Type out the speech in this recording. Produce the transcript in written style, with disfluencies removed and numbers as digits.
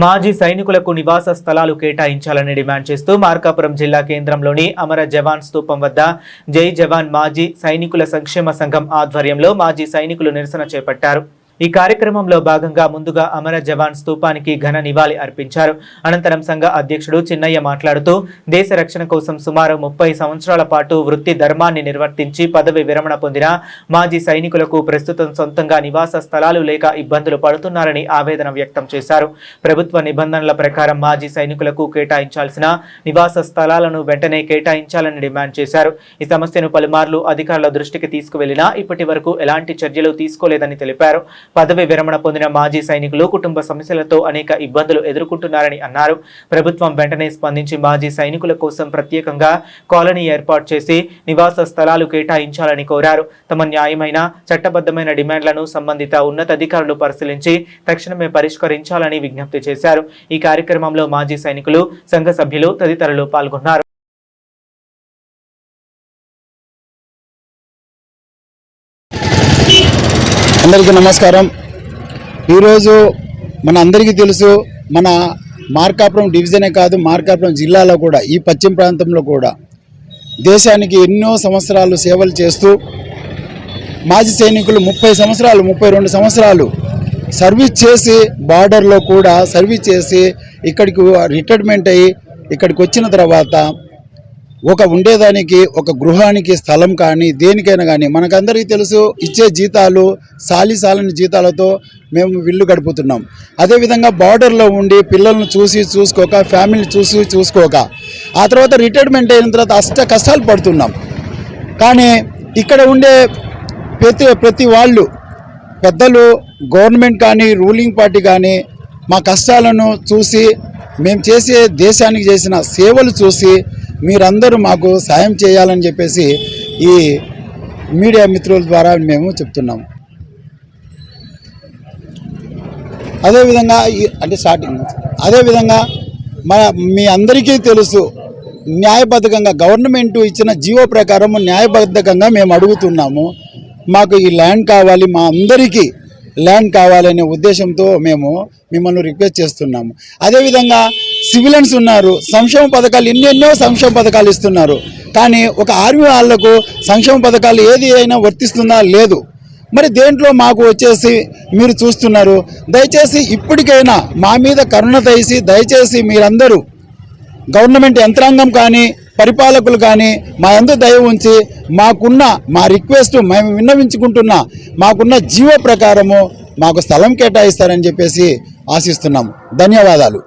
మాజీ సైనికులకు నివాస స్థలాలు కేటాయించాలని డిమాండ్ చేస్తూ మార్కాపురం జిల్లా కేంద్రంలోని అమర జవాన్ స్తూపం వద్ద జై జవాన్ మాజీ సైనికుల సంక్షేమ సంఘం ఆధ్వర్యంలో మాజీ సైనికులు నిరసన చేపట్టారు। ఈ కార్యక్రమంలో భాగంగా ముందుగా అమర జవాన్ స్తూపానికి ఘన నివాళి అర్పించారు। అనంతరం సంఘ అధ్యక్షుడు చిన్నయ్య మాట్లాడుతూ దేశ రక్షణ కోసం సుమారు 30 సంవత్సరాల పాటు వృత్తి ధర్మాన్ని నిర్వర్తించి పదవి విరమణ పొందిన మాజీ సైనికులకు ప్రస్తుతం సొంతంగా నివాస స్థలాలు లేక ఇబ్బందులు పడుతున్నారని ఆవేదన వ్యక్తం చేశారు। ప్రభుత్వ నిబంధనల ప్రకారం మాజీ సైనికులకు కేటాయించాల్సిన నివాస స్థలాలను వెంటనే కేటాయించాలని డిమాండ్ చేశారు। ఈ సమస్యను పలుమార్లు అధికారుల దృష్టికి తీసుకువెళ్లినా ఇప్పటి వరకు ఎలాంటి చర్యలు తీసుకోలేదని తెలిపారు। పదవి విరమణ పొందిన మాజీ సైనికులు కుటుంబ సమస్యలతో అనేక ఇబ్బందులు ఎదుర్కొంటున్నారని అన్నారు। ప్రభుత్వం వెంటనే స్పందించి మాజీ సైనికుల కోసం ప్రత్యేకంగా కాలనీ ఏర్పాటు చేసి నివాస స్థలాలు కేటాయించాలని కోరారు। తమ న్యాయమైన చట్టబద్ధమైన డిమాండ్లను సంబంధిత ఉన్నతాధికారులు పరిశీలించి తక్షణమే పరిష్కరించాలని విజ్ఞప్తి చేశారు। ఈ కార్యక్రమంలో మాజీ సైనికులు, సంఘ సభ్యులు తదితరులు పాల్గొన్నారు। అందరికీ నమస్కారం। ఈరోజు మన అందరికీ తెలుసు, మన మార్కాపురం డివిజనే కాదు, మార్కాపురం జిల్లాలో కూడా, ఈ పశ్చిమ ప్రాంతంలో కూడా దేశానికి ఎన్నో సంవత్సరాలు సేవలు చేస్తూ మాజీ సైనికులు 30 సంవత్సరాలు 32 సంవత్సరాలు సర్వీస్ చేసి బార్డర్లో కూడా సర్వీస్ చేసి ఇక్కడికి రిటైర్మెంట్ అయ్యి ఇక్కడికి వచ్చిన తర్వాత ఒక ఉండేదానికి ఒక గృహానికి స్థలం కానీ దేనికైనా కానీ మనకందరికీ తెలుసు, ఇచ్చే జీతాలు సాలిసాలని జీతాలతో మేము ఇల్లు గడుపుతున్నాం। అదేవిధంగా బార్డర్లో ఉండి పిల్లలను చూసుకోక, ఫ్యామిలీ చూసుకోక ఆ తర్వాత రిటైర్మెంట్ అయిన తర్వాత కష్టాలు పడుతున్నాం। కానీ ఇక్కడ ఉండే ప్రతి వాళ్ళు పెద్దలు, గవర్నమెంట్ కానీ రూలింగ్ పార్టీ కానీ మా కష్టాలను చూసి, మేము చేసే దేశానికి చేసిన సేవలు చూసి మీరందరూ మాకు సాయం చేయాలని చెప్పేసి ఈ మీడియా మిత్రుల ద్వారా మేము చెప్తున్నాము। అదేవిధంగా మీ అందరికీ తెలుసు, న్యాయబద్ధంగా గవర్నమెంట్ ఇచ్చిన జీవో ప్రకారం న్యాయబద్ధంగా మేము అడుగుతున్నాము, మాకు ఈ ల్యాండ్ కావాలి, మా అందరికీ ల్యాండ్ కావాలనే ఉద్దేశంతో మేము మిమ్మల్ని రిక్వెస్ట్ చేస్తున్నాము। అదేవిధంగా సివిలియన్స్ ఉన్నారు, సంక్షేమ పథకాలు ఎన్నెన్నో సంక్షేమ పథకాలు ఇస్తున్నారు, కానీ ఒక ఆర్మీ వాళ్లకు సంక్షేమ పథకాలు ఏది అయినా వర్తిస్తుందా? లేదు। మరి దేంట్లో మాకు వచ్చేసి మీరు చూస్తున్నారు, దయచేసి ఇప్పటికైనా మా మీద కరుణ తీసి దయచేసి మీరందరూ గవర్నమెంట్ యంత్రాంగం కానీ పరిపాలకులు కానీ మా యందు దయ ఉంచి మా రిక్వెస్ట్ మేము విన్నవించుకుంటున్నా మాకున్న జీవో ప్రకారము మాకు స్థలం కేటాయిస్తారని చెప్పేసి ఆశిస్తున్నాము। ధన్యవాదాలు।